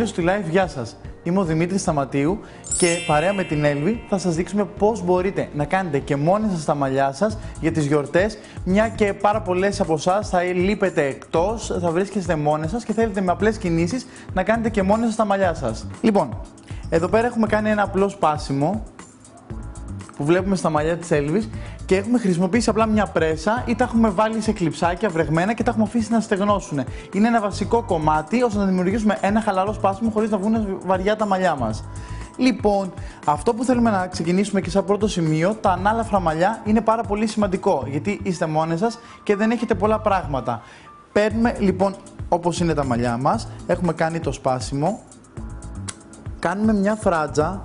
τέλος του live, γεια σας. Είμαι ο Δημήτρης Σταματίου και παρέα με την Έλβη θα σας δείξουμε πώς μπορείτε να κάνετε και μόνοι σας τα μαλλιά σας για τις γιορτές, μια και πάρα πολλές από εσάς θα λείπετε εκτός, θα βρίσκεστε μόνοι σας και θέλετε με απλές κινήσεις να κάνετε και μόνοι σας τα μαλλιά σας. Λοιπόν, εδώ πέρα έχουμε κάνει ένα απλό σπάσιμο που βλέπουμε στα μαλλιά της Έλβης και έχουμε χρησιμοποιήσει απλά μια πρέσα ή τα έχουμε βάλει σε κλειψάκια βρεγμένα και τα έχουμε αφήσει να στεγνώσουν. Είναι ένα βασικό κομμάτι ώστε να δημιουργήσουμε ένα χαλαρό σπάσιμο χωρίς να βγουν βαριά τα μαλλιά μας. Λοιπόν, αυτό που θέλουμε να ξεκινήσουμε και σαν πρώτο σημείο, τα ανάλαφρα μαλλιά είναι πάρα πολύ σημαντικό γιατί είστε μόνοι σας και δεν έχετε πολλά πράγματα. Παίρνουμε λοιπόν όπως είναι τα μαλλιά μας, έχουμε κάνει το σπάσιμο, κάνουμε μια φράτζα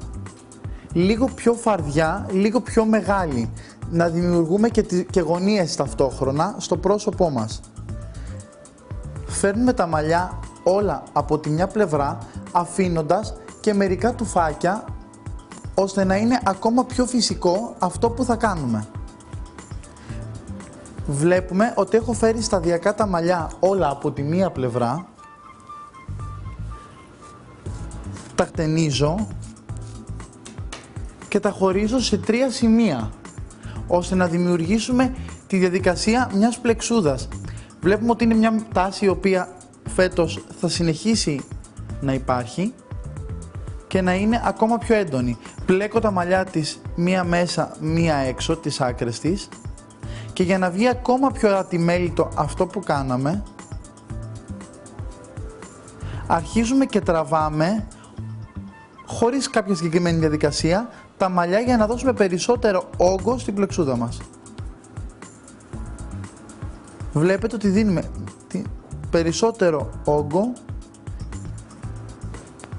λίγο πιο φαρδιά, λίγο πιο μεγάλη, να δημιουργούμε και γωνίες ταυτόχρονα στο πρόσωπό μας. Φέρνουμε τα μαλλιά όλα από τη μια πλευρά, αφήνοντας και μερικά τουφάκια, ώστε να είναι ακόμα πιο φυσικό αυτό που θα κάνουμε. Βλέπουμε ότι έχω φέρει σταδιακά τα μαλλιά όλα από τη μία πλευρά, τα χτενίζω και τα χωρίζω σε 3 σημεία, ώστε να δημιουργήσουμε τη διαδικασία μιας πλεξούδας. Βλέπουμε ότι είναι μια τάση η οποία φέτος θα συνεχίσει να υπάρχει και να είναι ακόμα πιο έντονη. Πλέκω τα μαλλιά της μία μέσα, μία έξω, τις άκρες της, και για να βγει ακόμα πιο ατιμέλιτο αυτό που κάναμε, αρχίζουμε και τραβάμε, χωρίς κάποια συγκεκριμένη διαδικασία, τα μαλλιά για να δώσουμε περισσότερο όγκο στην πλεξούδα μας. Βλέπετε ότι δίνουμε περισσότερο όγκο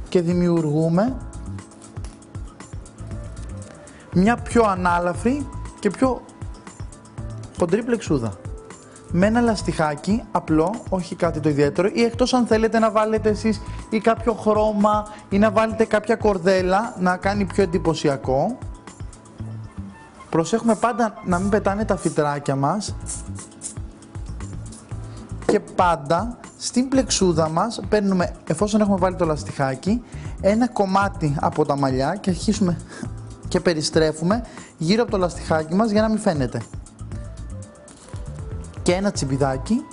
και δημιουργούμε μια πιο ανάλαφρη και πιο χοντρή πλεξούδα. Με ένα λαστιχάκι απλό, όχι κάτι το ιδιαίτερο, ή εκτός αν θέλετε να βάλετε εσείς ή κάποιο χρώμα ή να βάλετε κάποια κορδέλα να κάνει πιο εντυπωσιακό. Προσέχουμε πάντα να μην πετάνε τα φυτράκια μας και πάντα στην πλεξούδα μας παίρνουμε, εφόσον έχουμε βάλει το λαστιχάκι, ένα κομμάτι από τα μαλλιά και αρχίσουμε και περιστρέφουμε γύρω από το λαστιχάκι μας για να μην φαίνεται. Και ένα τσιμπιδάκι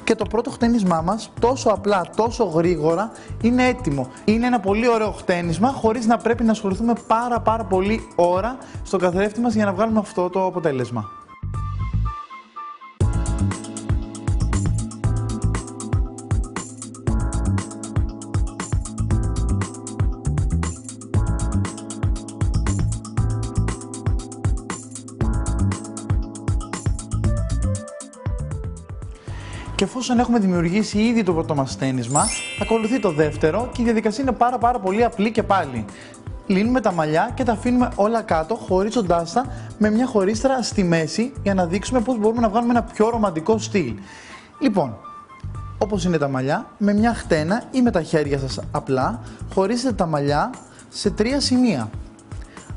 και το πρώτο χτένισμά μας, τόσο απλά, τόσο γρήγορα, είναι έτοιμο. Είναι ένα πολύ ωραίο χτένισμα χωρίς να πρέπει να ασχοληθούμε πάρα πολύ ώρα στο καθρέφτη μας για να βγάλουμε αυτό το αποτέλεσμα. Και εφόσον έχουμε δημιουργήσει ήδη το πρώτο μας χτένισμα, ακολουθεί το δεύτερο και η διαδικασία είναι πάρα πολύ απλή και πάλι. Λύνουμε τα μαλλιά και τα αφήνουμε όλα κάτω, χωρίζοντάς τα με μια χωρίστρα στη μέση για να δείξουμε πώς μπορούμε να βγάλουμε ένα πιο ρομαντικό στυλ. Λοιπόν, όπως είναι τα μαλλιά, με μια χτένα ή με τα χέρια σας απλά, χωρίζετε τα μαλλιά σε 3 σημεία.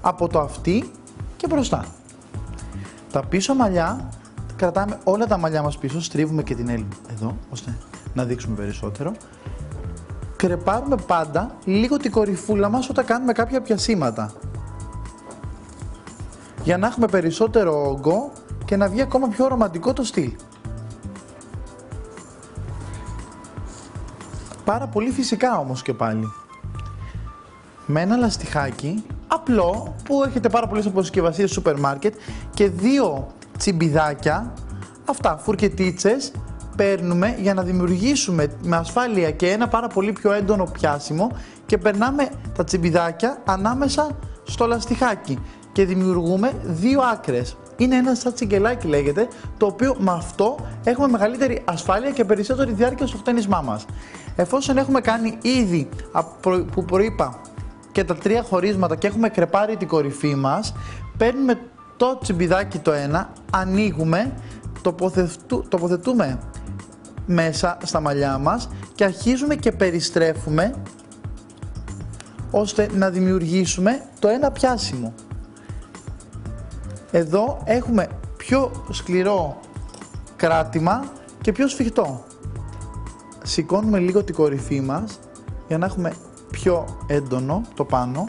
Από το αυτί και μπροστά. Τα πίσω μαλλιά, κρατάμε όλα τα μαλλιά μας πίσω, στρίβουμε και την Έλβη εδώ, ώστε να δείξουμε περισσότερο. Κρεπάρουμε πάντα λίγο την κορυφούλα μας όταν κάνουμε κάποια πιασίματα, για να έχουμε περισσότερο όγκο και να βγει ακόμα πιο ρομαντικό το στυλ. Πάρα πολύ φυσικά όμως και πάλι. Με ένα λαστιχάκι απλό που έχετε πάρα πολλές αποσκευασίες στο σούπερ μάρκετ και 2 τσιμπιδάκια, αυτά φουρκετίτσες, παίρνουμε για να δημιουργήσουμε με ασφάλεια και ένα πάρα πολύ πιο έντονο πιάσιμο και περνάμε τα τσιμπιδάκια ανάμεσα στο λαστιχάκι και δημιουργούμε 2 άκρες. Είναι ένα σαν τσιγκελάκι λέγεται, το οποίο με αυτό έχουμε μεγαλύτερη ασφάλεια και περισσότερη διάρκεια στο χτένισμά μας. Εφόσον έχουμε κάνει ήδη που προείπα και τα 3 χωρίσματα και έχουμε κρεπάρει την κορυφή μας, παίρνουμε το τσιμπιδάκι το ένα, ανοίγουμε, τοποθετούμε μέσα στα μαλλιά μας και αρχίζουμε και περιστρέφουμε ώστε να δημιουργήσουμε το ένα πιάσιμο. Εδώ έχουμε πιο σκληρό κράτημα και πιο σφιχτό. σηκώνουμε λίγο την κορυφή μας για να έχουμε πιο έντονο το πάνω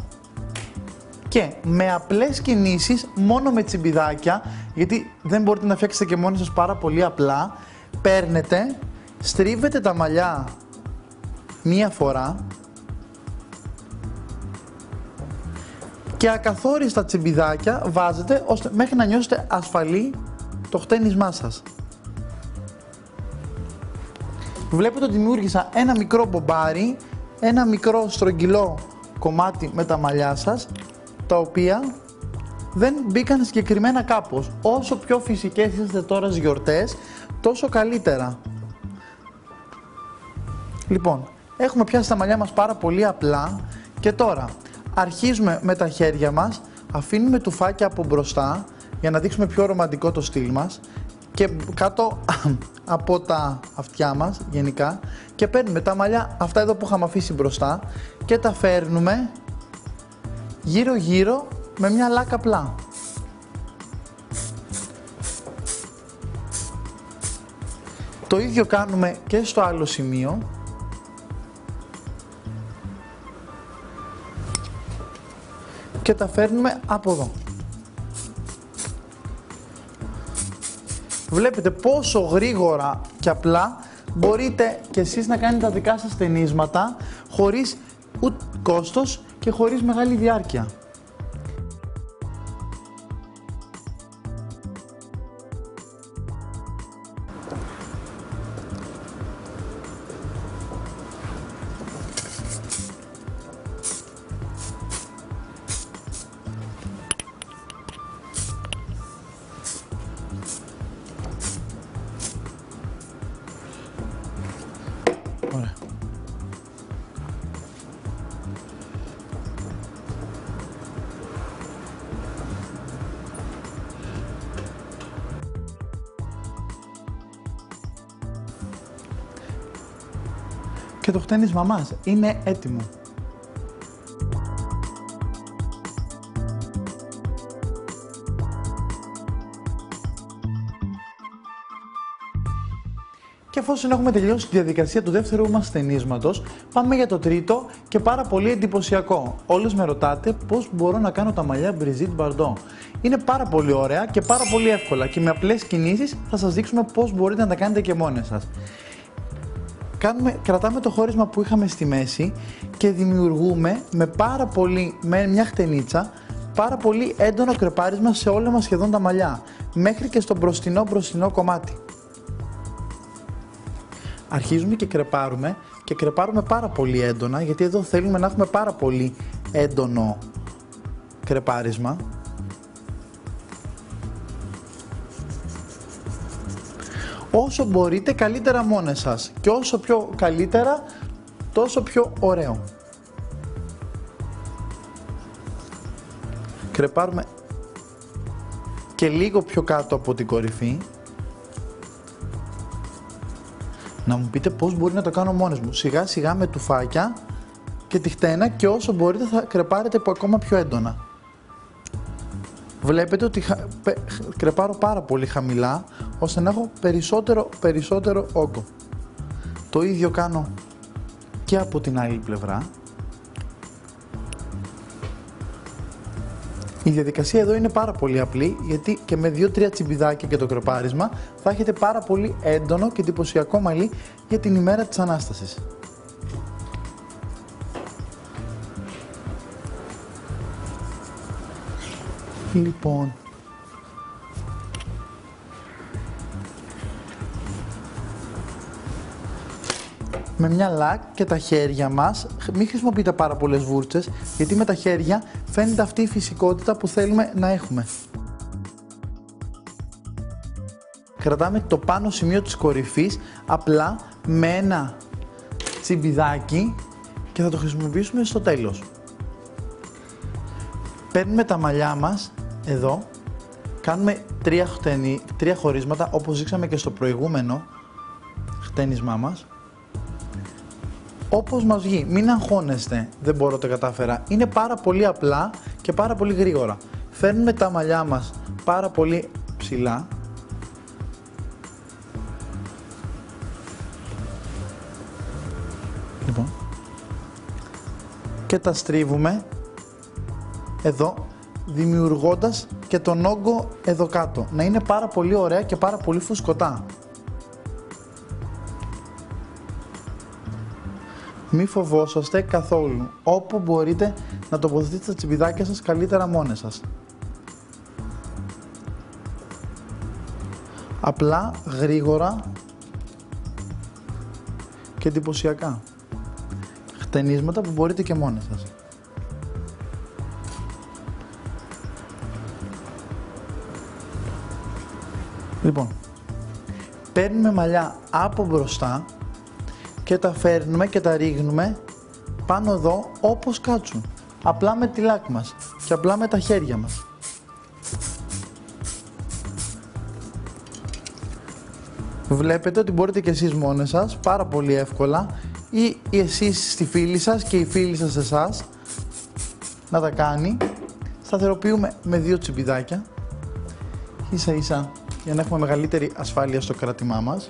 και με απλές κινήσεις, μόνο με τσιμπιδάκια, γιατί δεν μπορείτε να φτιάξετε και μόνοι σας πάρα πολύ απλά, παίρνετε, στρίβετε τα μαλλιά μία φορά και ακαθόριστα τσιμπιδάκια βάζετε ώστε μέχρι να νιώσετε ασφαλή το χτένισμά σας. Βλέπετε ότι δημιούργησα ένα μικρό μπομπάρι, ένα μικρό στρογγυλό κομμάτι με τα μαλλιά σας, τα οποία δεν μπήκαν συγκεκριμένα κάπως. Όσο πιο φυσικές είστε τώρα στις γιορτές, τόσο καλύτερα. Λοιπόν, έχουμε πιάσει τα μαλλιά μας πάρα πολύ απλά και τώρα αρχίζουμε με τα χέρια μας, αφήνουμε τουφάκια από μπροστά για να δείξουμε πιο ρομαντικό το στυλ μας και κάτω από τα αυτιά μας γενικά και παίρνουμε τα μαλλιά αυτά εδώ που είχαμε αφήσει μπροστά και τα φέρνουμε γύρω γύρω με μια λάκα απλά. Το ίδιο κάνουμε και στο άλλο σημείο. Και τα φέρνουμε από εδώ. Βλέπετε πόσο γρήγορα και απλά μπορείτε και εσείς να κάνετε τα δικά σας ταινίσματα χωρίς ούτε κόστος και χωρίς μεγάλη διάρκεια. Ωραία. Και το χτένισμά μας είναι έτοιμο. Και εφόσον έχουμε τελειώσει τη διαδικασία του δεύτερου μας στενίσματος, πάμε για το τρίτο και πάρα πολύ εντυπωσιακό. Όλες με ρωτάτε πώς μπορώ να κάνω τα μαλλιά Brigitte Bardot. Είναι πάρα πολύ ωραία και πάρα πολύ εύκολα και με απλές κινήσεις θα σας δείξουμε πώς μπορείτε να τα κάνετε και μόνες σας. Κρατάμε το χώρισμα που είχαμε στη μέση και δημιουργούμε με μια χτενίτσα πάρα πολύ έντονο κρεπάρισμα σε όλα μας σχεδόν τα μαλλιά, μέχρι και στο μπροστινό κομμάτι. Αρχίζουμε και κρεπάρουμε πάρα πολύ έντονα, γιατί εδώ θέλουμε να έχουμε πάρα πολύ έντονο κρεπάρισμα. Όσο μπορείτε καλύτερα μόνες σας και όσο πιο καλύτερα τόσο πιο ωραίο. Κρεπάρουμε και λίγο πιο κάτω από την κορυφή. Να μου πείτε πώς μπορεί να το κάνω μόνος μου. Σιγά σιγά με τουφάκια και τη χτένα και όσο μπορείτε θα κρεπάρετε ακόμα πιο έντονα. Βλέπετε ότι κρεπάρω πάρα πολύ χαμηλά ώστε να έχω περισσότερο όγκο. Το ίδιο κάνω και από την άλλη πλευρά. Η διαδικασία εδώ είναι πάρα πολύ απλή, γιατί και με 2-3 τσιμπιδάκια και το κρεπάρισμα θα έχετε πάρα πολύ έντονο και εντυπωσιακό μαλλί για την ημέρα της Ανάστασης. Λοιπόν, με μια λακ και τα χέρια μας, μην χρησιμοποιείτε πάρα πολλές βούρτσες, γιατί με τα χέρια φαίνεται αυτή η φυσικότητα που θέλουμε να έχουμε. Κρατάμε το πάνω σημείο της κορυφής απλά με ένα τσιμπιδάκι και θα το χρησιμοποιήσουμε στο τέλος. Παίρνουμε τα μαλλιά μας εδώ, κάνουμε τρία χωρίσματα όπως δείξαμε και στο προηγούμενο χτένισμά μας. Όπως μας βγει, μην αγχώνεστε, δεν μπορώ το κατάφερα. Είναι πάρα πολύ απλά και πάρα πολύ γρήγορα. Φέρνουμε τα μαλλιά μας πάρα πολύ ψηλά. και τα στρίβουμε εδώ, δημιουργώντας και τον όγκο εδώ κάτω. Να είναι πάρα πολύ ωραία και πάρα πολύ φουσκωτά. Μη φοβόσαστε καθόλου. Όπου μπορείτε να τοποθετήσετε τα τσιμπιδάκια σας καλύτερα μόνες σας. Απλά, γρήγορα και εντυπωσιακά. Χτενίσματα που μπορείτε και μόνες σας. Λοιπόν, παίρνουμε μαλλιά από μπροστά και τα φέρνουμε και τα ρίχνουμε πάνω εδώ όπως κάτσουν. Απλά με τη λάκ μας και απλά με τα χέρια μας. Βλέπετε ότι μπορείτε και εσείς μόνοι σας πάρα πολύ εύκολα ή εσείς στη φίλη σας και οι φίλοι σας εσάς να τα κάνει. Σταθεροποιούμε με 2 τσιμπιδάκια ίσα ίσα για να έχουμε μεγαλύτερη ασφάλεια στο κράτημά μας.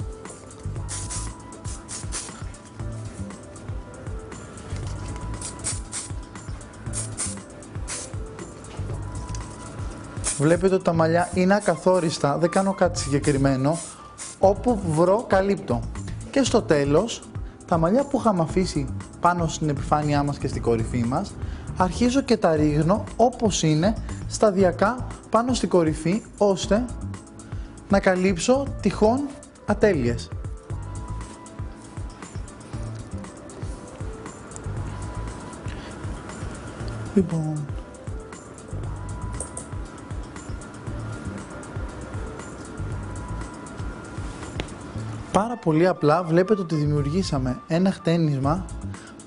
Βλέπετε ότι τα μαλλιά είναι ακαθόριστα, δεν κάνω κάτι συγκεκριμένο. Όπου βρω, καλύπτω. Και στο τέλος, τα μαλλιά που είχαμε αφήσει πάνω στην επιφάνειά μας και στην κορυφή μας, αρχίζω και τα ρίχνω όπως είναι, σταδιακά πάνω στην κορυφή, ώστε να καλύψω τυχόν ατέλειες. Λοιπόν, πάρα πολύ απλά βλέπετε ότι δημιουργήσαμε ένα χτένισμα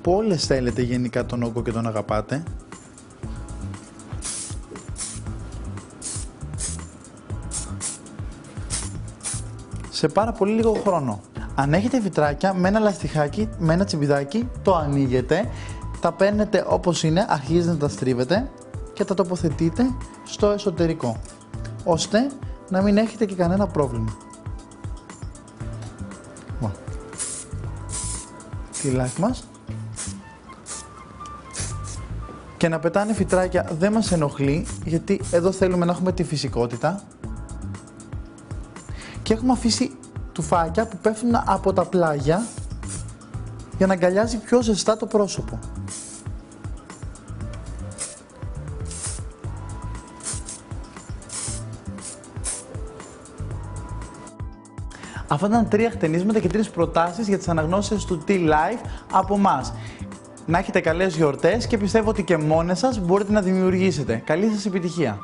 που όλες θέλετε γενικά τον όγκο και τον αγαπάτε. Σε πάρα πολύ λίγο χρόνο. Αν έχετε βιτράκια με ένα λαστιχάκι, με ένα τσιμπιδάκι, το ανοίγετε, τα παίρνετε όπως είναι, αρχίζετε να τα στρίβετε και τα τοποθετείτε στο εσωτερικό, ώστε να μην έχετε και κανένα πρόβλημα. Τη λάκ μας και να πετάνε φυτράκια δεν μας ενοχλεί, γιατί εδώ θέλουμε να έχουμε τη φυσικότητα και έχουμε αφήσει τουφάκια που πέφτουν από τα πλάγια για να αγκαλιάζει πιο ζεστά το πρόσωπο. Αυτά ήταν 3 χτενίσματα και 3 προτάσεις για τις αναγνώσεις του T-Life από εμάς. Να έχετε καλές γιορτές και πιστεύω ότι και μόνες σας μπορείτε να δημιουργήσετε. Καλή σας επιτυχία!